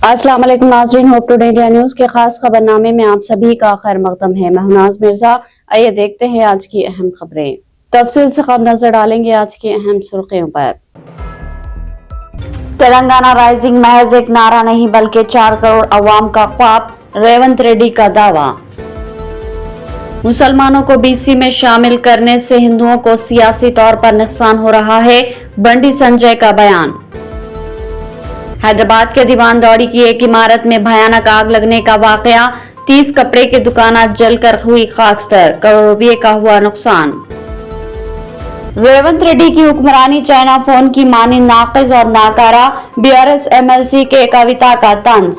अस्सलाम वालेकुम नाज़रीन, होप टुडे इंडिया न्यूज के खास खबरनामे में आप सभी का खैर मकदम है। मैं नाज मिर्जा। आइए देखते हैं आज की अहम खबरें। तफसील से खबर नजर डालेंगे आज की अहम सुर्खियों पर। तेलंगाना राइजिंग महज एक नारा नहीं बल्कि 4 करोड़ अवाम का ख्वाब, रेवंत रेड्डी का दावा। मुसलमानों को बीसी में शामिल करने से हिंदुओं को सियासी तौर पर नुकसान हो रहा है, बंडी संजय का बयान। हैदराबाद के दीवान दौड़ी की एक इमारत में भयानक आग लगने का वाकया, 30 कपड़े की दुकानें जलकर हुई खाकस्तर, करोड़ों रुपये का हुआ नुकसान। रेवंत रेड्डी की हुक्मरानी चाइना फोन की मानी नाकिस और नाकारा, बीआरएस एमएलसी के कविता का तंज।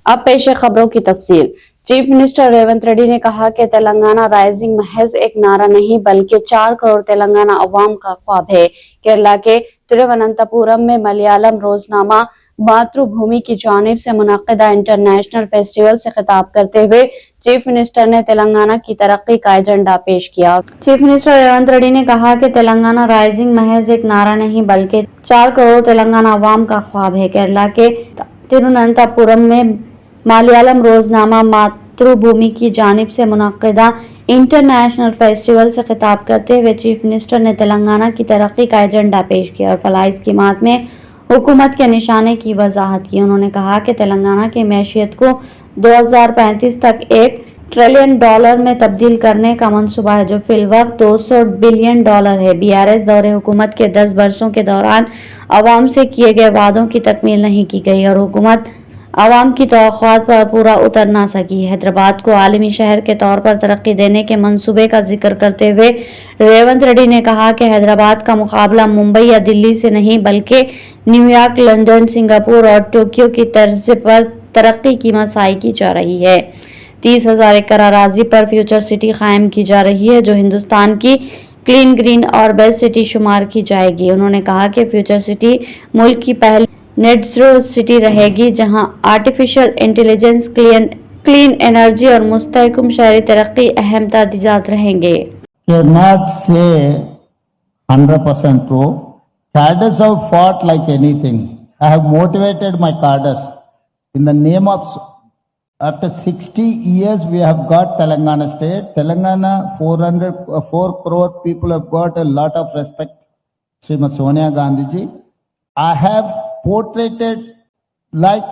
अब पेश है खबरों की तफसील। चीफ मिनिस्टर रेवंत रेड्डी ने कहा कि तेलंगाना राइजिंग महज एक नारा नहीं बल्कि 4 करोड़ तेलंगाना अवाम का ख्वाब है। केरला के तिरुवनंतपुरम में मलयालम रोजनामा मातृभूमि की जानिब से मुनक्किदा इंटरनेशनल फेस्टिवल से खिताब करते हुए चीफ मिनिस्टर ने तेलंगाना की तरक्की का एजेंडा पेश किया। चीफ मिनिस्टर रेवंत रेड्डी ने कहा कि तेलंगाना राइजिंग महज एक नारा नहीं बल्कि 4 करोड़ तेलंगाना अवाम का ख्वाब है। केरला के तिरुवनंतपुरम में मलयालम रोजनामा मातृभूमि की जानिब से मुनक्किदा इंटरनेशनल फेस्टिवल से खिताब करते हुए चीफ मिनिस्टर ने तेलंगाना की तरक्की का एजेंडा पेश किया और फलाही स्कीमात में हुकूमत के निशाने की वजाहत की। उन्होंने कहा कि तेलंगाना की मैशियत को 2035 तक $1 ट्रिलियन में तब्दील करने का मंसूबा है, जो फिलवक्त $200 बिलियन है। बीआरएस दौरे हुकूमत के 10 बरसों के दौरान अवाम से किए गए वादों की तकमील नहीं की गई और हुकूमत अवाम की तवक्कुआत पर पूरा उतर ना सकी। हैदराबाद को आलमी शहर के तौर पर तरक्की देने के मंसूबे का जिक्र करते हुए रेवंत रेड्डी ने कहा कि हैदराबाद का मुकाबला मुंबई या दिल्ली से नहीं बल्कि न्यूयॉर्क, लंदन, सिंगापुर और टोक्यो की तर्ज पर तरक्की की मसाई की जा रही है। 30,000 एकड़ अराजी पर फ्यूचर सिटी कायम की जा रही है, जो हिंदुस्तान की क्लीन, ग्रीन और बेस्ट सिटी शुमार की जाएगी। उन्होंने कहा कि फ्यूचर सिटी मुल्क की पहली नेट ज़ीरो सिटी रहेगी, जहां आर्टिफिशियल इंटेलिजेंस, क्लीन एनर्जी और मुस्तहकम शहरी तरक्की अहम तरजीहात रहेंगे। Cannot say 100% true. Cadres have fought like anything. I have motivated my cadres in the name of. After 60 years, we have got Telangana state. Telangana 4 crore people have got a lot of respect. Srimati Sonia Gandhi ji, I have portrayed like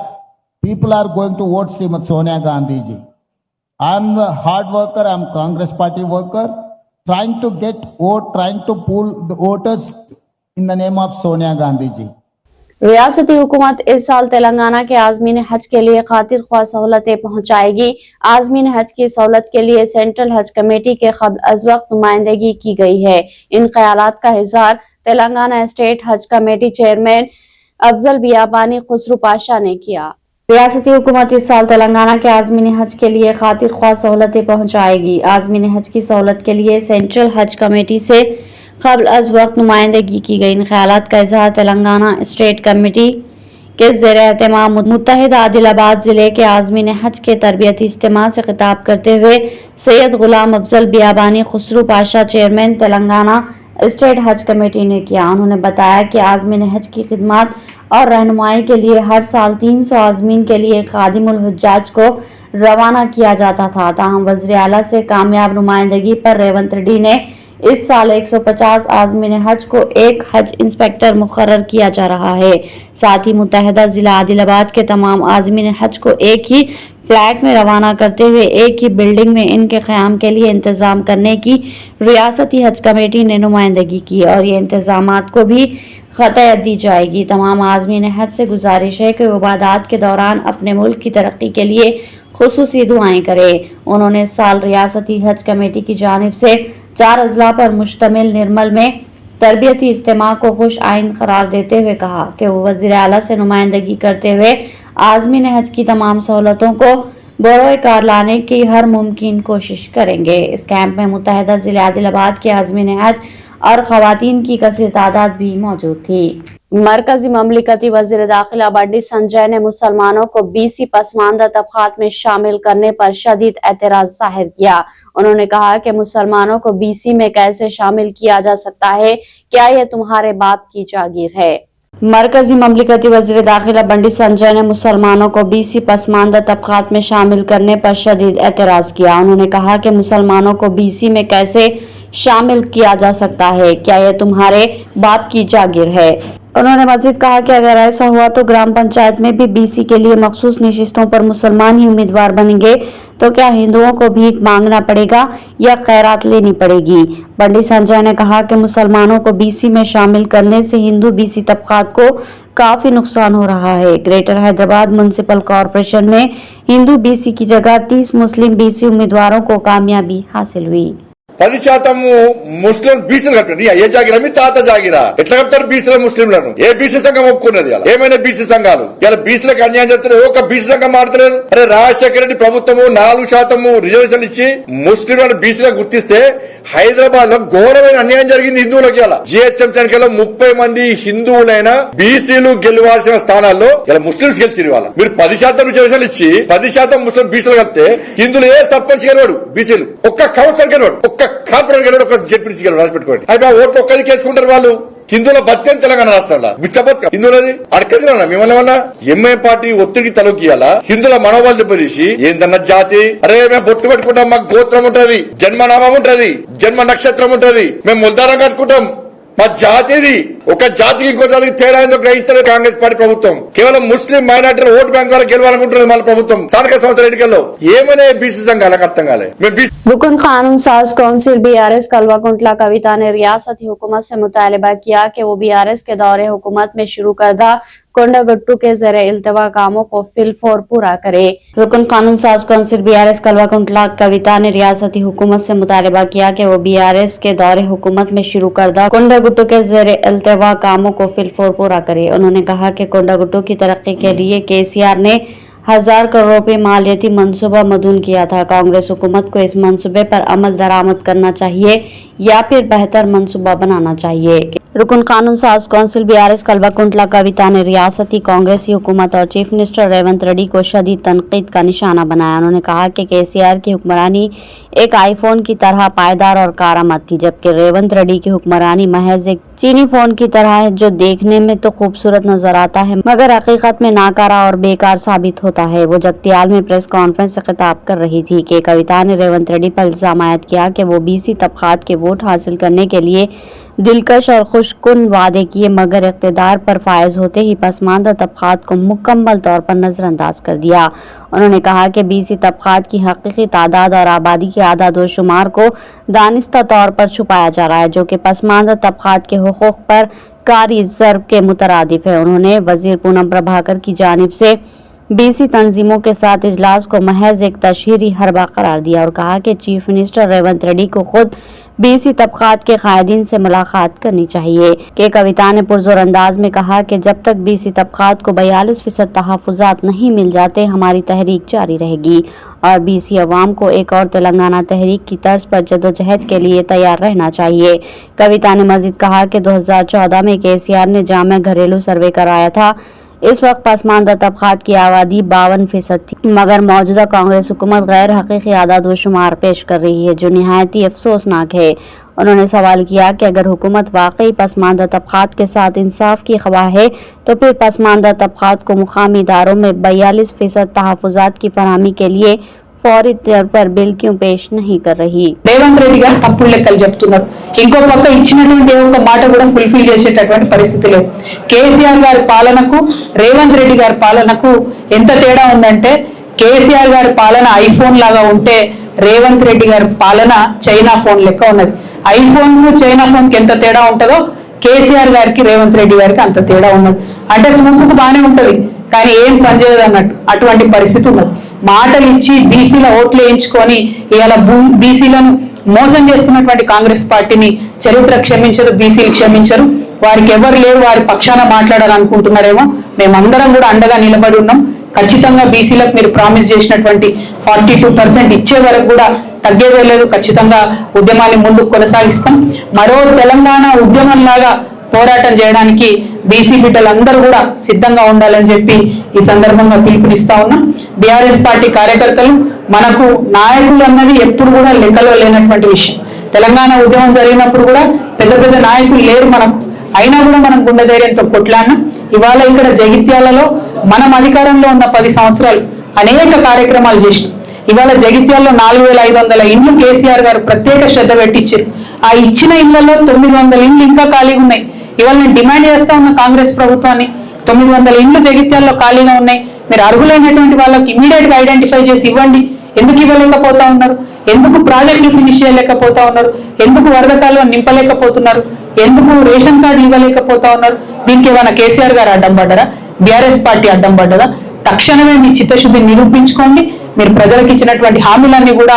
people are going to vote Srimati Sonia Gandhi ji. I am a hard worker. I am Congress party worker, trying to get vote, trying to pull the voters in the name of Sonia Gandhi ji. रियासती हुकूमत इस साल तेलंगाना के आज़मीन हज के लिए खातिर ख्वाह सहूलतें पहुंचाएगी। आज़मीन हज की सहूलत के लिए सेंट्रल हज कमेटी के क़ब्ल अज़ वक्त नुमाइंदगी की गई है। इन ख्यालात का इज़हार तेलंगाना स्टेट हज कमेटी चेयरमैन अफजल बियाबानी खुसरू पाशा ने किया। रियासती हुकूमत इस साल तेलंगाना के आज़मीन हज के लिए खातिर ख्वाह सहूलतें पहुंचाएगी। आज़मीन हज की सहूलत के लिए सेंट्रल हज कमेटी से क़ब्ल अज़ वक्त नुमाइंदगी की गई। इन ख्यालात का इज़हार तेलंगाना स्टेट कमेटी के ज़ेरे एहतमाम मुत्तहिदा आदिलाबाद ज़िले के आज़मीन हज के तरबियती इज्तिमा से खिताब करते हुए सैयद गुलाम अफजल बियाबानी खुसरू पाशा, चेयरमैन तेलंगाना स्टेट हज कमेटी ने किया। उन्होंने बताया कि आज़मीन हज की खिदमत और रहनुमाई के लिए हर साल 300 आज़मीन के लिए खादिमुल हुज्जाज को रवाना किया जाता था। ताहम वज़ीर आला से कामयाब नुमाइंदगी पर रेवंत रेड्डी ने इस साल 150 आज़मीन हज को एक हज इंस्पेक्टर मुकर्रर किया जा रहा है। साथ ही मुत्तहिदा जिला आदिलाबाद के तमाम आज़मीन हज को एक ही फ्लैट में रवाना करते हुए एक ही बिल्डिंग में इनके क़याम के लिए इंतजाम करने की रियासती हज कमेटी ने नुमाइंदगी की और ये इंतजामात को भी ख़तयत दी जाएगी। तमाम आज़मीन हज से गुजारिश है कि इबादत के दौरान अपने मुल्क की तरक्की के लिए खुसूसी दुआएं करें। उन्होंने इस साल रियासती हज कमेटी की जानिब से 4 अजला पर मुश्तमिल निर्मल में तरबियती इज्तिमा को खुश आइंद करार देते हुए कहा कि वो वज़ीर आला से नुमाइंदगी करते हुए आज़मीन हज की तमाम सहूलतों को बरोए कार लाने की हर मुमकिन कोशिश करेंगे। इस कैंप में मुत्तहिदा ज़िले आदिलाबाद के आज़मीन हज और ख़वातीन की कसीर तादाद भी मौजूद थी। मरकजी ममलिकती वज़ीर दाखिला बंडी संजय ने मुसलमानों को बीसी पसमानदा तबक़ात में शामिल करने पर शदीद एतराज़ ज़ाहिर किया। उन्होंने कहा कि मुसलमानों को बीसी में कैसे शामिल किया जा सकता है, क्या यह तुम्हारे बाप की जागीर है। मरकजी ममलिकती वज़ीर दाखिला बंडी संजय ने मुसलमानों को बीसी पसमानदा तबकात में शामिल करने पर शदीद एतराज़ किया। उन्होंने कहा कि मुसलमानों को बीसी में कैसे शामिल किया जा सकता है, क्या यह तुम्हारे बाप की जागीर है। उन्होंने मजीद कहा कि अगर ऐसा हुआ तो ग्राम पंचायत में भी बीसी के लिए मखसूस नशिस्तों पर मुसलमान ही उम्मीदवार बनेंगे तो क्या हिंदुओं को भीख मांगना पड़ेगा या खैरात लेनी पड़ेगी। बंडी संजय ने कहा कि मुसलमानों को बीसी में शामिल करने से हिंदू बीसी तबकात को काफी नुकसान हो रहा है। ग्रेटर हैदराबाद म्युनिसिपल कॉरपोरेशन में हिंदू बीसी की जगह 30 मुस्लिम बीसी उम्मीदवारों को कामयाबी हासिल हुई। 10% ముస్లిం బీసీలు కట్టండి ఏ జాగిరా మీ తాత జాగిరా ఎట్లా కప్తారు బీసీల ముస్లింలను ఏ బీసీ సంఘం ఒప్పుకున్నది ఏమైనా బీసీ సంఘాలు ఇలా బీసీలకు అన్యాయం చేస్తున్నారు ఒక బీసీ సంఘం మారతలేదు అరే రాజశేఖర రెడ్డి ప్రభుత్వము 4% రిజర్వేషన్ ఇచ్చి ముస్లింలను బీసీలకు గుర్తిస్తే హైదరాబాద్ లో ఘోరమైన అన్యాయం జరిగింది హిందువులకి ఇలా జిహెచ్ఎంసీ ఎన్నికల్లో 30 మంది హిందువులైన బీసీలు గెలవాల్సిన స్థానాల్లో ఇలా ముస్లింస్ గెలిచిరు వాళ్ళ మీరు 10% రిజర్వేషన్ ఇచ్చి 10% ముస్లిం బీసీలు కలిపితే హిందువులు ఏ సర్పంచ్ గెలవాడు బీసీలు ఒక్క కౌన్సిలర్ గెలవాడు ఒక్క కార్పొరేట్ గెలవాడు ఒక జెడ్పీసీ గెలవాడు రాసి పెట్టుకోండి అయితే ఓట్లు ఒక్కరికి వేసుకుంటారు వాళ్ళు హిందువుల బత్యం తెలంగాణ రాష్ట్రంలో బిచ్చబత్ హిందువులది అడగదిరా మిమ్మల్ని వల్ల ఎంఐ పార్టీ ఒత్తిడికి తలొగ్గియాలా హిందువుల మనోభావాలు దెబ్బతీసి ఏందన్న జాతి అరే మేము బొట్టు పెట్టుకుంటాం మాకు గోత్రం ఉంటది జన్మనామం ఉంటది జన్మ నక్షత్రం ఉంటది మేము ముల్దారం కట్టుకుంటాం మా జాతిది ఒక జాతికి ఇంకో జాతికి తేడా ఏందో గ్రహిస్తారు కాంగ్రెస్ పార్టీ ప్రభుత్వం కేవలం ముస్లిం మైనార్టీల ఓటు బ్యాంక్ ద్వారా గెలవాలనుకుంటున్నది మన ప్రభుత్వం స్థానిక సంస్థల ఎన్నికల్లో ఏమనే బీసీ సంఘాలకు అర్థం కాలే रुकन कानून साज काउंसिल बीआरएस कलवाकुंटला कविता ने रियासती हुकूमत से मुतालबा किया कि वो बीआरएस के दौरे हुकूमत में शुरू करदा कोंडागुट्टू के जरिए इल्तवा कामों को फिलफौर पूरा करे। रुकन कानून साज काउंसिल बीआरएस कलवाकुंटला कविता ने रियासती हुकूमत से मुतालबा किया कि वो बीआरएस के दौरे हुकूमत में शुरू करदा कोंडागुट्टू के जरिए इल्तवा कामों को फिलफौर पूरा करे। उन्होंने कहा कि कोंडागुट्टू की तरक्की के लिए केसीआर ने 1000 करोड़ रुपए मालियाती मंसूबा मदून किया था। कांग्रेस हुकूमत को इस मंसूबे पर अमल दरामद करना चाहिए या फिर बेहतर मंसूबा बनाना चाहिए। रुकन कानून साज काउंसिल बीआरएस कलवाकुंटला कविता ने रियासती कांग्रेसी हुकूमत और चीफ मिनिस्टर रेवंत रेड्डी को शदीद तनकीद का निशाना बनाया। उन्होंने कहा कि केसीआर की हुक्मरानी एक आईफोन की तरह पायदार और कारआमद थी, जबकि रेवंत रेड्डी की हुक्मरानी महज एक चीनी फोन की तरह है जो देखने में तो खूबसूरत नजर आता है मगर हकीकत में नाकारा और बेकार साबित होता है। वो जगतियाल में प्रेस कॉन्फ्रेंस से खिताब कर रही थी कि कविता ने रेवंत रेड्डी पर इल्जाम आयद किया कि वो बीसी तबकात के वोट हासिल करने के लिए दिलकश और खुशकुन वादे किए मगर इख्तिदार पर फायज होते ही पसमानदा तबकात को मुकम्मल तौर पर नजरअंदाज कर दिया। उन्होंने कहा कि बीसी तबकात की हकीकी तादाद और आबादी के आदाद व शुमार को दानिस्ता तौर पर छुपाया जा रहा है जो कि पसमानदा तबकात के हुकूक पर कारी ज़र्ब के मुतरादिफ है। उन्होंने वजीर पूनम प्रभाकर की जानिब से बीसी तंजीमों के साथ इजलास को महज एक तशहीरी हरबा करार दिया और कहा कि चीफ मिनिस्टर रेवंत रेड्डी को खुद बीसी तबकात के कायदीन से मुलाकात करनी चाहिए। के कविता ने पुरजोर अंदाज में कहा कि जब तक बीसी तबकात को 42% तहफ़्फ़ुज़ात नहीं मिल जाते हमारी तहरीक जारी रहेगी और बीसी अवाम को एक और तेलंगाना तहरीक की तर्ज पर जदोजहद के लिए तैयार रहना चाहिए। कविता ने मजीद कहा कि 2014 में केसीआर ने जामे घरेलू सर्वे कराया था। इस वक्त पसमानदा तबकात की आबादी 52% थी मगर मौजूदा कांग्रेस हुकूमत गैर हकीकी आदाद व शुमार पेश कर रही है जो निहायती अफसोसनाक है। उन्होंने सवाल किया कि अगर हुकूमत वाकई पसमानदा तबकात के साथ इंसाफ की ख्वाह है तो फिर पसमानदा तबकात को मुकामी इदारों में 42% तहफ़्फ़ुज़ात की फरहमी के लिए फौरी तौर पर बिल क्यों पेश नहीं कर रही। రేవంత్ రెడ్డి గారు తప్పుడు లెక్కలు చెప్తున్నారు. ఇంకో పక్క ఇచ్చినటువంటి ఒక మాట కూడా ఫుల్ఫిల్ చేసేటటువంటి పరిస్థితి లేదు. కేసీఆర్ గారి పాలనకు రేవంత్ రెడ్డి గారి పాలనకు ఎంత తేడా ఉందంటే కేసీఆర్ గారి పాలన ఐఫోన్ లాగా ఉంటే రేవంత్ రెడ్డి గారి పాలన చైనా ఫోన్ లెక్క ఉన్నది. ఐఫోన్ కు చైనా ఫోన్ కి ఎంత తేడా ఉంటుందో కేసీఆర్ గారికి రేవంత్ రెడ్డి గారికి అంత తేడా ఉన్నది. అంటే స్మూత్కు బానే ఉంటది కానీ ఏం పనిచేయదు అన్నట్టు అటువంటి పరిస్థితి ఉన్నది. మాటలు ఇచ్చి బీసీల ఓట్లు వేయించుకొని ఇవాళ బీసీలను మోసం చేస్తున్నటువంటి కాంగ్రెస్ పార్టీని చరిత్ర క్షమించదు, బీసీలు క్షమించరు. వారికి ఎవరు లేరు, వారి పక్షాన మాట్లాడాలనుకుంటున్నారేమో. మేమందరం కూడా అండగా నిలబడి ఉన్నాం. ఖచ్చితంగా బీసీలకు మీరు ప్రామిస్ చేసినటువంటి 42% ఇచ్చే వరకు కూడా తగ్గేదే లేదు. ఖచ్చితంగా ఉద్యమాన్ని ముందుకు కొనసాగిస్తాం. మరో తెలంగాణ ఉద్యమంలాగా పోరాటం చేయడానికి బీసీ బిడ్డలందరూ కూడా సిద్ధంగా ఉండాలని చెప్పి ఈ సందర్భంగా పిలుపునిస్తా ఉన్నాం. బీఆర్ఎస్ పార్టీ కార్యకర్తలు మనకు నాయకులు అన్నది ఎప్పుడు కూడా లెక్కలో లేనటువంటి విషయం. తెలంగాణ ఉద్యమం జరిగినప్పుడు కూడా పెద్ద పెద్ద నాయకులు లేరు మనకు. అయినా కూడా మనం గుండె ధైర్యంతో కొట్లాడినాం. ఇవాళ ఇక్కడ జగిత్యాలలో మనం అధికారంలో ఉన్న 10 సంవత్సరాలు అనేక కార్యక్రమాలు చేసినాం. ఇవాళ జగిత్యాలలో 4500 ఇండ్లు కేసీఆర్ గారు ప్రత్యేక శ్రద్ధ పెట్టించారు. ఆ ఇచ్చిన ఇళ్లలో 900 ఇండ్లు ఇంకా ఖాళీగా ఉన్నాయి. ఇవాళ నేను డిమాండ్ చేస్తా ఉన్న కాంగ్రెస్ ప్రభుత్వాన్ని, 900 ఇండ్లు జగిత్యాలలో ఖాళీగా ఉన్నాయి, మీరు అర్హులైనటువంటి వాళ్ళకి ఇమీడియట్ గా ఐడెంటిఫై చేసి ఇవ్వండి. ఎందుకు ఇవ్వలేకపోతా ఉన్నారు? ఎందుకు ప్రాజెక్టులు ఫినిష్ చేయలేకపోతా ఉన్నారు? ఎందుకు వరద కాలువ నింపలేకపోతున్నారు? ఎందుకు రేషన్ కార్డు ఇవ్వలేకపోతా ఉన్నారు? దీనికి ఏమైనా కేసీఆర్ గారు అడ్డం పడ్డారా? బీఆర్ఎస్ పార్టీ అడ్డం పడ్డదా? తక్షణమే మీ చిత్తశుద్ధిని నిరూపించుకోండి. మీరు ప్రజలకు ఇచ్చినటువంటి హామీలన్నీ కూడా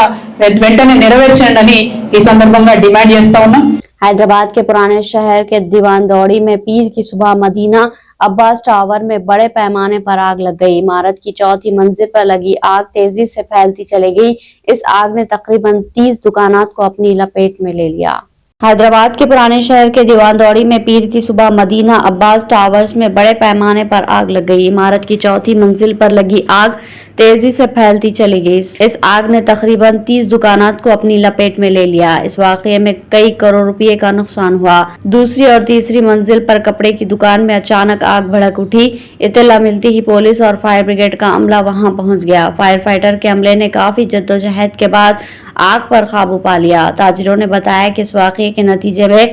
వెంటనే నెరవేర్చండి అని ఈ సందర్భంగా డిమాండ్ చేస్తా ఉన్నాం. हैदराबाद के पुराने शहर के दीवान दौड़ी में पीर की सुबह मदीना अब्बास टावर में बड़े पैमाने पर आग लग गई। इमारत की 4थी मंजिल पर लगी आग तेजी से फैलती चली गई। इस आग ने तकरीबन 30 दुकानात को अपनी लपेट में ले लिया। हैदराबाद के पुराने शहर के दीवान दौड़ी में पीर की सुबह मदीना अब्बास टावर्स में बड़े पैमाने पर आग लग गई। इमारत की 4थी मंजिल पर लगी आग तेजी से फैलती चली गई। इस आग ने तकरीबन 30 दुकानात को अपनी लपेट में ले लिया। इस वाकये में कई करोड़ रुपए का नुकसान हुआ। दूसरी और तीसरी मंजिल पर कपड़े की दुकान में अचानक आग भड़क उठी। इत्तला मिलती ही पुलिस और फायर ब्रिगेड का अमला वहां पहुंच गया। फायर फाइटर के अमले ने काफी जद्दोजहद के बाद आग पर काबू पा लिया। ताजिरों ने बताया कि इस वाकये के नतीजे में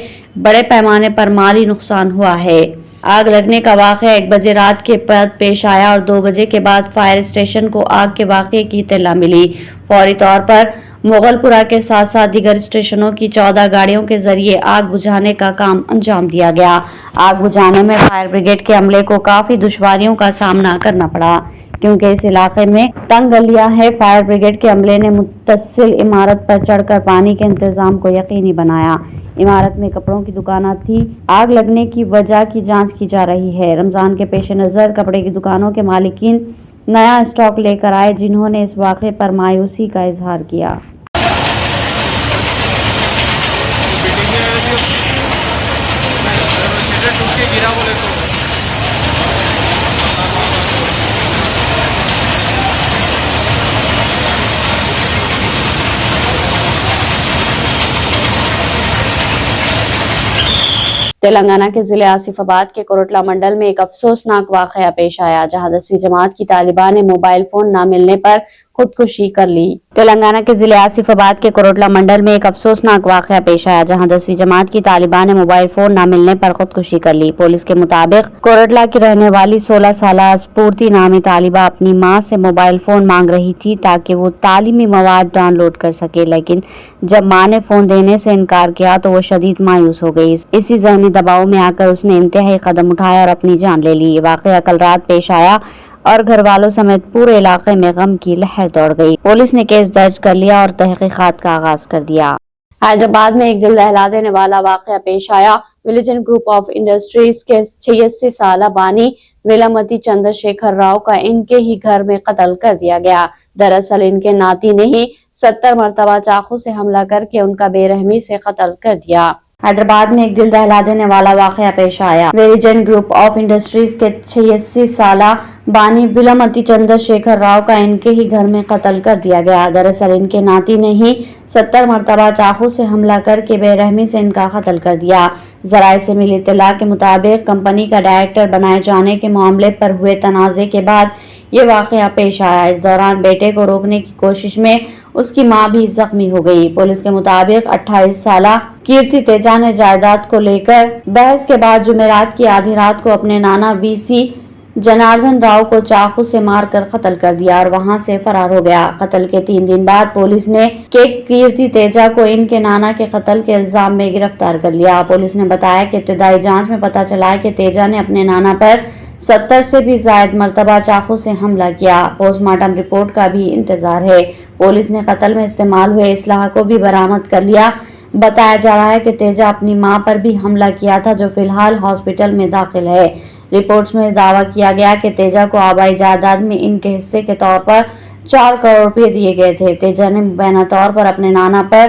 बड़े पैमाने पर माली नुकसान हुआ है। आग लगने का वाकया 1 बजे रात के बाद पेश आया और 2 बजे के बाद फायर स्टेशन को आग के वाकये की इत्तला मिली। फौरी तौर पर मुगलपुरा के साथ साथ दीगर स्टेशनों की 14 गाड़ियों के जरिए आग बुझाने का काम अंजाम दिया गया। आग बुझाने में फायर ब्रिगेड के अमले को काफी दुश्वारियों का सामना करना पड़ा क्योंकि इस इलाके में तंग गलियां हैं। फायर ब्रिगेड के अमले ने मुत्तसिल इमारत पर चढ़कर पानी के इंतजाम को यकीनी बनाया। इमारत में कपड़ों की दुकानें थी। आग लगने की वजह की जांच की जा रही है। रमजान के पेश नजर कपड़े की दुकानों के मालिकीन नया स्टॉक लेकर आए, जिन्होंने इस वाक़े पर मायूसी का इजहार किया। तेलंगाना के जिले आसिफाबाद के कोरटला मंडल में एक अफसोसनाक वाकया पेश आया, जहां 10वीं जमात की तालिबा ने मोबाइल फोन न मिलने पर खुदकुशी कर ली। तेलंगाना के जिले आसिफाबाद के कोरटला मंडल में एक अफसोसनाक वाकया पेश आया, जहां 10वीं जमात की तालिबा ने मोबाइल फोन न मिलने पर खुदकुशी कर ली। पुलिस के मुताबिक कोरटला की रहने वाली 16 साल स्फूर्ति नामी तालिबा अपनी मां से मोबाइल फोन मांग रही थी ताकि वो तालीमी मवाद डाउनलोड कर सके, लेकिन जब मां ने फोन देने से इनकार किया तो वो शदीद मायूस हो गई। इसी ज़हनी दबाव में आकर उसने इंतहाई कदम उठाया और अपनी जान ले ली। ये वाकया कल रात पेश आया और घर वालों समेत पूरे इलाके में गम की लहर दौड़ गई। पुलिस ने केस दर्ज कर लिया और तहकीकात का आगाज कर दिया। हैदराबाद में एक दिल दहला देने वाला वाकया पेश आया। विलिजन ग्रुप ऑफ इंडस्ट्रीज के 86 साल बानी विलामती चंद्रशेखर राव का इनके ही घर में कत्ल कर दिया गया। दरअसल इनके नाती ने ही 70 मरतबा चाकू से हमला करके उनका बेरहमी से कत्ल कर दिया। हैदराबाद में एक दिल दहला देने वाला वाकया पेश आया। विलिजन ग्रुप ऑफ इंडस्ट्रीज के 86 साल बानी विलामती चंद्रशेखर राव का इनके ही घर में कत्ल कर दिया गया। दरअसल इनके नाती ने ही 70 मरतबा चाकू से हमला करके बेरहमी से इनका कत्ल कर दिया। जराये से मिली इत्तला के मुताबिक कंपनी का डायरेक्टर बनाए जाने के मामले पर हुए तनाजे के बाद ये वाकया पेश आया। इस दौरान बेटे को रोकने की कोशिश में उसकी मां भी जख्मी हो गई। पुलिस के मुताबिक 28 साल कीर्ति तेजा ने जायदाद को लेकर बहस के बाद जुमेरात की आधी रात को अपने नाना वीसी जनार्दन राव को चाकू से मारकर कत्ल कर दिया और वहां से फरार हो गया। कत्ल के 3 दिन बाद पुलिस ने कीर्ति तेजा को इनके नाना के कत्ल के इल्जाम में गिरफ्तार कर लिया। पुलिस ने बताया कि इब्तदाई जांच में पता चला कि तेजा ने अपने नाना पर 70 से भी ज्यादा मरतबा चाकू से हमला किया। पोस्टमार्टम रिपोर्ट का भी इंतजार है। पुलिस ने कत्ल में इस्तेमाल हुए इसलाह को भी बरामद कर लिया। बताया जा रहा है कि तेजा अपनी मां पर भी हमला किया था, जो फिलहाल हॉस्पिटल में दाखिल है। रिपोर्ट्स में दावा किया गया कि तेजा को आबाई जायदाद में इनके हिस्से के तौर पर 4 करोड़ रुपए दिए गए थे। तेजा ने मुबैना तौर पर अपने नाना पर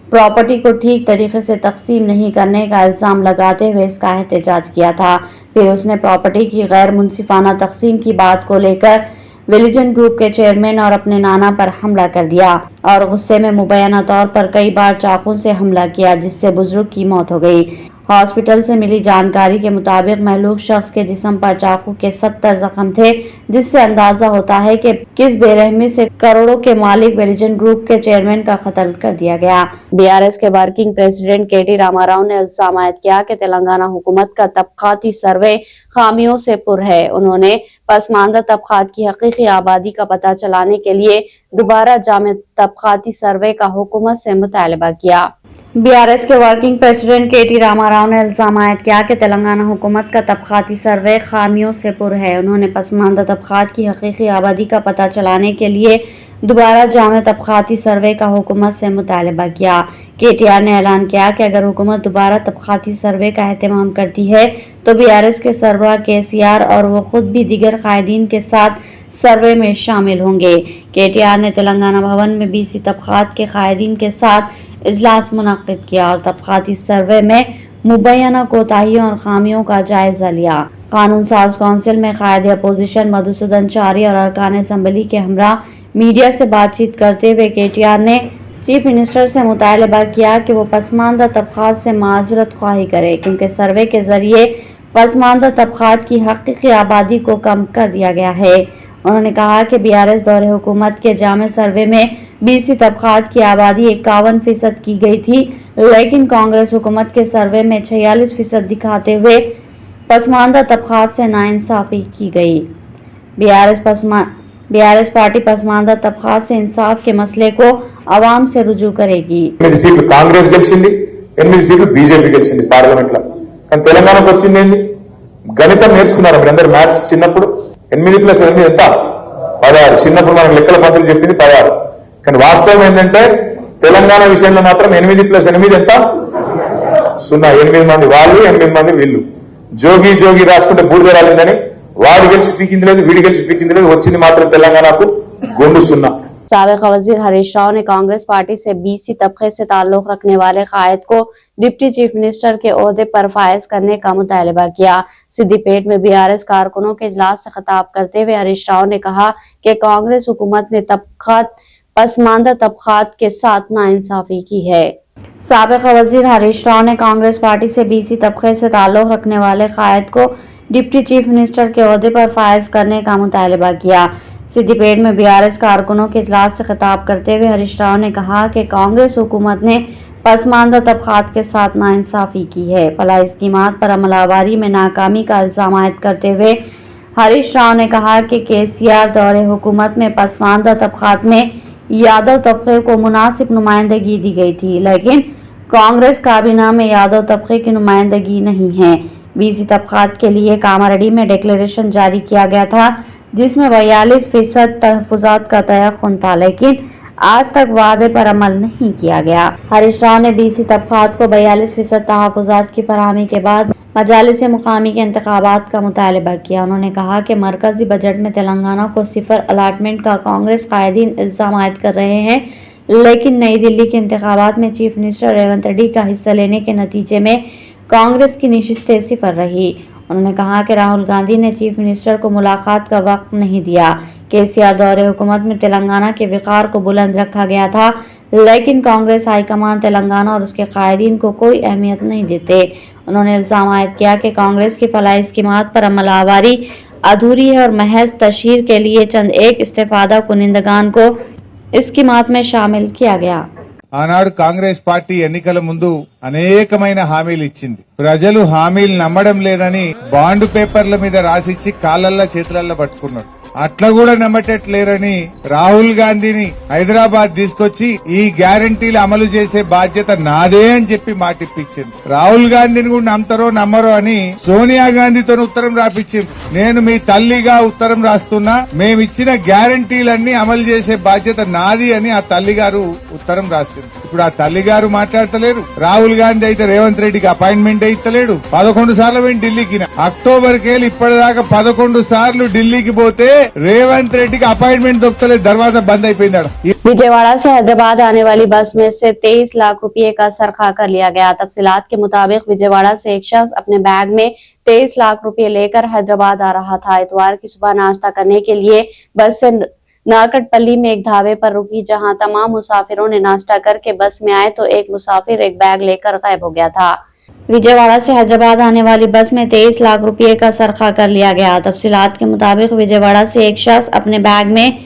प्रॉपर्टी को ठीक तरीके से तकसीम नहीं करने का इल्जाम लगाते हुए इसका एहतजाज किया था। फिर उसने प्रॉपर्टी की गैर मुनसिफाना तकसीम की बात को लेकर विलिजन ग्रुप के चेयरमैन और अपने नाना पर हमला कर दिया और गुस्से में मुबैना तौर पर कई बार चाकू से हमला किया, जिससे बुजुर्ग की मौत हो गई। हॉस्पिटल से मिली जानकारी के मुताबिक महलूक शख्स के जिस्म पर चाकू के 70 जख्म थे, जिससे अंदाजा होता है कि किस बेरहमी से करोड़ों के मालिक बेलिजन ग्रुप के चेयरमैन का कत्ल कर दिया गया। बीआरएस के वर्किंग प्रेसिडेंट केटी रामाराव ने इल्जाम आयद किया कि तेलंगाना हुकूमत का तबकाती सर्वे खामियों से पुर है। उन्होंने पसमानदा तबकात की हकीकी आबादी का पता चलाने के लिए दोबारा जामे तबकाती सर्वे का हुकूमत से मुतालबा किया। बीआरएस के वर्किंग प्रेसिडेंट केटी रामाराव ने इल्जाम आयद किया कि तेलंगाना हुकूमत का तबकाती सर्वे खामियों से पुर है। उन्होंने पसमानदा तबकात की हकीकी आबादी का पता चलाने के लिए दोबारा जामे तबकाती सर्वे का हुकूमत से मुतालबा किया। केटीआर ने ऐलान किया कि अगर हुकूमत दोबारा तबकाती सर्वे का एहतमाम करती है तो बीआरएस के सरबराह केसीआर और वो खुद भी दीगर कायदीन के साथ सर्वे में शामिल होंगे। केटीआर ने तेलंगाना भवन में बीसी तबकात के कायदीन के साथ इजलास मुनक्किद किया और तबकाती सर्वे में मुबैना कोताहियों और खामियों का जायजा लिया। कानून साज कौंसिल में कायदे अपोजिशन मधुसूदन चारी और अरकान असम्बली के हमरा मीडिया से बातचीत करते हुए केटीआर ने चीफ मिनिस्टर से मुतालबा किया कि वो पसमानदा तबकात से माजरत ख्वाही करे, क्योंकि सर्वे के जरिए पसमानदा तबकात की हकीकी आबादी को कम कर दिया गया है। उन्होंने कहा कि बीआरएस दौरे हुकूमत के जामे सर्वे में बीसी तबकात की आबादी 51% की गई थी, लेकिन कांग्रेस हुकूमत के सर्वे में 46% दिखाते हुए पसमानदा तबकात से नाइंसाफी की गई। बीआरएस पार्टी पसमानदा तबकात से इंसाफ के मसले को अवाम से रुजू करेगी। 8 సీట్లు కాంగ్రెస్ గెలిచింది, 8 సీట్లు బీజేపీ గెలిచింది పార్లమెంట్ లో. కానీ తెలంగాణకు వచ్చింది ఏంది? గణితం నేర్చుకున్నారు మీరందరూ మ్యాథ్స్ చిన్నప్పుడు. 8 + 8 ఎంత? 16. చిన్నప్పుడు మనం లెక్కల పంతులు చెప్పింది 16. కానీ వాస్తవం ఏంటంటే తెలంగాణ విషయంలో మాత్రం 8 + 8 ఎంత? 0. 8 మంది వాళ్ళు, 8 మంది వీళ్ళు. జోగి రాసుకుంటే బూడిద రాలిందని వాడు గెలిచి పీకింది లేదు, వీడి గెలిచి పీకింది లేదు, వచ్చింది మాత్రం తెలంగాణకు గొండు 0. साबिक वजीर हरीश राव ने कांग्रेस पार्टी से बीसी तबके से ताल्लुक रखने वाले कायद को डिप्टी चीफ मिनिस्टर के ओहदे पर फायज करने का मुतालबा किया। सिद्दीपेट में बीआरएस कारकुनों के इजलास से खिताब करते हुए हरीश राव ने कहा कि कांग्रेस हुकूमत ने तबकात पसमानदा तबकात के साथ नाइंसाफी की है। साबिक वजीर हरीश राव ने कांग्रेस पार्टी से बीसी तबके से ताल्लुक रखने वाले कायद को डिप्टी चीफ मिनिस्टर के ओहदे पर फायज करने का मुतालबा किया। सिद्दीपेट में बीआरएस कारकुनों के इजलास से खिताब करते हुए हरीश राव ने कहा कि कांग्रेस हुकूमत ने पसमानदा तबकात के साथ नाइंसाफी की है। फलाही स्कीमात पर अमलावरी में नाकामी का इल्जाम आयद करते हुए हरीश राव ने कहा कि केसीआर दौरे हुकूमत में पसमानदा तबकात में यादव तबके को मुनासिब नुमाइंदगी दी गई थी, लेकिन कांग्रेस काबीना में यादव तबके की नुमाइंदगी नहीं है। बीसी तबकात के लिए कामारेड्डी में डिक्लेरेशन जारी किया गया था, जिसमें 42% तहफुजात का तयख्खुन था, लेकिन आज तक वादे पर अमल नहीं किया गया। हरीश राव ने बीसी तबकात को 42% तहफुजात की फरहमी के बाद मजालिस मुकामी के इंतखाबात का मुतालबा किया। उन्होंने कहा कि मरकजी बजट में तेलंगाना को सिफर अलाटमेंट का कांग्रेस कायदीन इल्जाम आयद कर रहे हैं, लेकिन नई दिल्ली के इंतखाबात में चीफ मिनिस्टर रेवंत रेड्डी का हिस्सा लेने के नतीजे में कांग्रेस की नशिस्तें सिफर रही। उन्होंने कहा कि राहुल गांधी ने चीफ मिनिस्टर को मुलाकात का वक्त नहीं दिया। केसीआर दौरे हुकूमत में तेलंगाना के विकार को बुलंद रखा गया था, लेकिन कांग्रेस हाईकमान तेलंगाना और उसके कायदीन को कोई अहमियत नहीं देते। उन्होंने इल्जाम आयद किया कि कांग्रेस की फलाही स्कीमात पर अमलावरी अधूरी है और महज तशहीर के लिए चंद एक इस्तेफादा कुनिंदगान को स्कीमात में शामिल किया गया। ఆనాడు కాంగ్రెస్ పార్టీ ఎన్నికల ముందు అనేకమైన హామీలు ఇచ్చింది. ప్రజలు హామీలు నమ్మడం లేదని బాండ్ పేపర్ల మీద రాసిచ్చి కాళ్ళల్లో చేతులల్లో పట్టుకున్నాడు. అట్లా కూడా నమ్మటట్లేరని రాహుల్ గాంధీని హైదరాబాద్ తీసుకొచ్చి ఈ గ్యారంటీలు అమలు చేసే బాధ్యత నాదే అని చెప్పి మాటిప్పించింది. రాహుల్ గాంధీని కూడా నమ్ముతారో నమ్మరో అని సోనియా గాంధీతో ఉత్తరం రాపిచ్చింది. నేను మీ తల్లిగా ఉత్తరం రాస్తున్నా, మేమిచ్చిన గ్యారంటీలన్నీ అమలు చేసే బాధ్యత నాది అని ఆ తల్లిగారు ఉత్తరం రాసింది. ఇప్పుడు ఆ తల్లిగారు మాట్లాడతలేరు. రాహుల్ గాంధీ అయితే రేవంత్ రెడ్డికి అపాయింట్మెంట్ ఇస్తలేడు. 11 సార్లు పోయి ఢిల్లీకి. అక్టోబర్కేళి ఇప్పటిదాకా 11 సార్లు ఢిల్లీకి పోతే रेवंत रेड्डी का अपॉइंटमेंट दफ्तर दरवाजा बंद అయిపోయింది। विजयवाड़ा से हैदराबाद आने वाली बस में से 23 लाख रुपए का सरखा कर लिया गया। तफसीलात के मुताबिक विजयवाड़ा से एक शख्स अपने बैग में 23 लाख रुपए लेकर हैदराबाद आ रहा था। इतवार की सुबह नाश्ता करने के लिए बस से नारकटपल्ली में एक ढाबे पर रुकी, जहां तमाम मुसाफिरों ने नाश्ता करके बस में आए तो एक मुसाफिर एक बैग लेकर गायब हो गया था। विजयवाड़ा से हैदराबाद आने वाली बस में 23 लाख रुपए का सरखा कर लिया गया। तफसीलात के मुताबिक विजयवाड़ा से एक शख्स अपने बैग में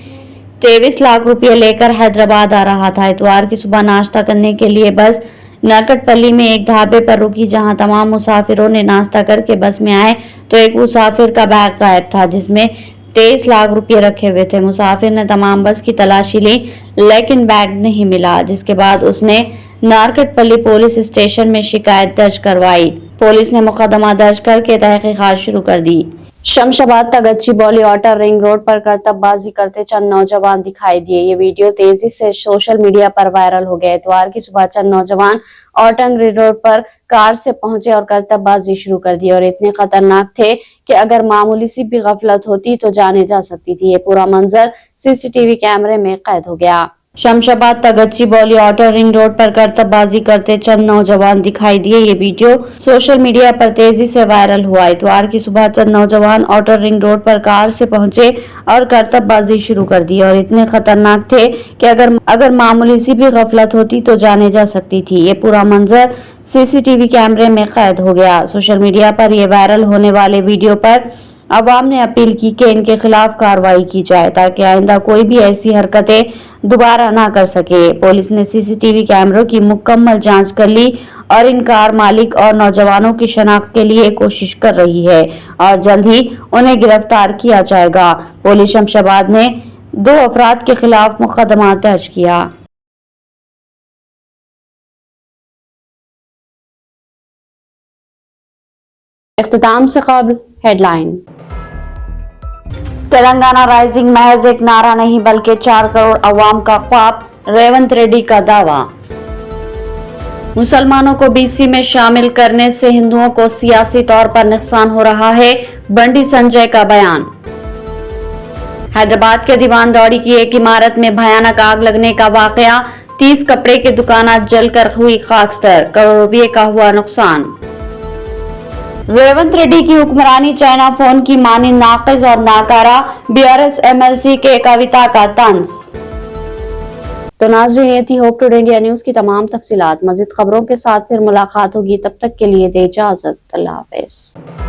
23 लाख रुपए लेकर हैदराबाद आ रहा था। इतवार की सुबह नाश्ता करने के लिए बस नरकटपल्ली में एक ढाबे पर रुकी, जहां तमाम मुसाफिरों ने नाश्ता करके बस में आए तो एक मुसाफिर का बैग गायब था, जिसमें 23 लाख रुपए रखे हुए थे। मुसाफिर ने तमाम बस की तलाशी ली, लेकिन बैग नहीं मिला, जिसके बाद उसने नारकटपल्ली पुलिस स्टेशन में शिकायत दर्ज करवाई। पुलिस ने मुकदमा दर्ज करके तहकीकात शुरू कर दी। शमशाबाद तगच्ची बौली आउटर रिंग रोड पर करतबबाजी करते चंद नौजवान दिखाई दिए। ये वीडियो तेजी से सोशल मीडिया पर वायरल हो गया। इतवार की सुबह चंद नौजवान आउटर रिंग रोड पर कार से पहुंचे और करतबबाजी शुरू कर दी और इतने खतरनाक थे कि अगर मामूली सी भी गफलत होती तो जाने जा सकती थी। ये पूरा मंजर सीसीटीवी कैमरे में कैद हो गया। शमशाबाद तगच्ची बौली आउटर रिंग रोड पर करतबबाजी करते चंद नौजवान दिखाई दिए। ये वीडियो सोशल मीडिया पर तेजी से वायरल हुआ। इतवार की सुबह चंद नौजवान आउटर रिंग रोड पर कार से पहुंचे और करतबबाजी शुरू कर दी और इतने खतरनाक थे कि अगर मामूली सी भी गफलत होती तो जाने जा सकती थी। ये पूरा मंजर सीसीटीवी कैमरे में कैद हो गया। सोशल मीडिया पर ये वायरल होने वाले वीडियो पर अवाम ने अपील की कि इनके खिलाफ कार्रवाई की जाए ताकि आइंदा कोई भी ऐसी हरकतें दोबारा ना कर सके। पुलिस ने सीसीटीवी कैमरों की मुकम्मल जांच कर ली और इन कार मालिक और नौजवानों की शनाख्त के लिए कोशिश कर रही है और जल्द ही उन्हें गिरफ्तार किया जाएगा। पुलिस शमशाबाद ने 2 अफराद के खिलाफ मुकदमा दर्ज किया। इख्तिताम से कबल हेडलाइन। तेलंगाना राइजिंग महज एक नारा नहीं बल्कि 4 करोड़ अवाम का ख्वाब, रेवंत रेड्डी का दावा। मुसलमानों को बीसी में शामिल करने से हिंदुओं को सियासी तौर पर नुकसान हो रहा है, बंडी संजय का बयान। हैदराबाद के दीवान दौड़ी की एक इमारत में भयानक आग लगने का वाकया, 30 कपड़े की दुकानें जलकर हुई खाकस्तर, करोड़ों रुपये का हुआ नुकसान। रेवंत रेड्डी की हुक्मरानी चाइना फोन की मानी नाकिस और नाकारा, बीआरएस एमएलसी के कविता का तंज। तो नाज़रीन, ये थी होप टुडे इंडिया न्यूज की तमाम तफसीलात। मज़ीद खबरों के साथ फिर मुलाकात होगी, तब तक के लिए दे इजाजत। अल्लाह हाफिज।